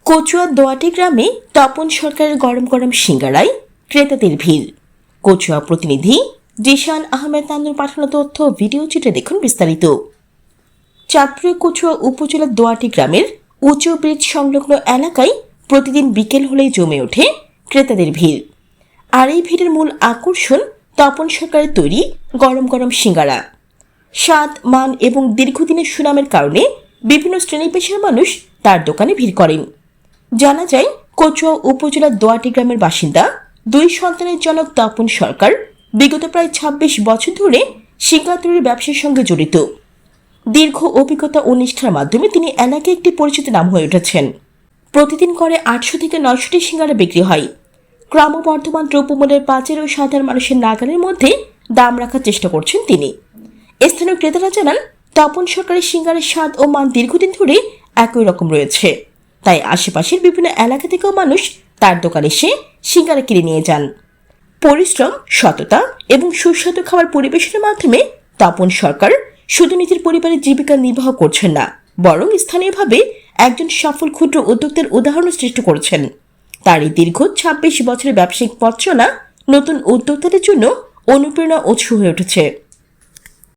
কচুয়া দোয়াটি গ্রামে তপন সরকারের গরম গরম সিঙ্গারায় ক্রেতাদের ভিড়। কচুয়া প্রতিনিধি জিশান আহমেদ নান্নুর পাঠানো তথ্য ভিডিও চিত্রে দেখুন বিস্তারিত। চাঁদপুরের কচুয়া উপজেলার দোয়াটি গ্রামের উঁচু ব্রিজ সংলগ্ন এলাকায় প্রতিদিন বিকেল হলেই জমে ওঠে ক্রেতাদের ভিড়। আর এই ভিড়ের মূল আকর্ষণ তপন সরকারের তৈরি গরম গরম সিঙ্গারা। স্বাদ, মান এবং দীর্ঘদিনের সুনামের কারণে বিভিন্ন শ্রেণী পেশার মানুষ তার দোকানে ভিড় করেন। জানা যায়, কচুয়া উপজেলার দোয়াটি গ্রামের বাসিন্দা দুই সন্তানের জনক তপন সরকার বিগত প্রায় ২৬ বছর ধরে সিঙ্গারা তৈরির ব্যবসার সঙ্গে জড়িত। দীর্ঘ অভিজ্ঞতা ও নিষ্ঠার মাধ্যমে তিনি এলাকায় একটি পরিচিত নাম হয়ে উঠেছেন। প্রতিদিন করে ৮০০ থেকে ৯০০টি সিঙ্গারা বিক্রি হয়। ক্রমবর্ধমান দ্রব্যমূল্যের বাজারে ও সাধারণ মানুষের নাগালের মধ্যে দাম রাখার চেষ্টা করছেন তিনি। স্থানীয় ক্রেতারা জানান, তপন সরকারের সিঙ্গারের স্বাদ ও মান দীর্ঘদিন ধরে একই রকম রয়েছে, তাই আশেপাশের বিভিন্ন এলাকা থেকেও মানুষ তার দোকানে এসে সিঙ্গারা কিনে নিয়ে যান। পরিশ্রম, সততা এবং সুস্বাদু খাবার পরিবেশনের মাধ্যমে তপন সরকার শুধু নিজের পরিবারের জীবিকা নির্বাহ করছেন না, বরং স্থানীয়ভাবে একজন সফল ক্ষুদ্র উদ্যোক্তার উদাহরণ সৃষ্টি করেছেন। তার এই দীর্ঘ ২৬ বছরের ব্যবসায়িক পথ চলা নতুন উদ্যোক্তাদের জন্য অনুপ্রেরণা উৎস হয়ে উঠেছে।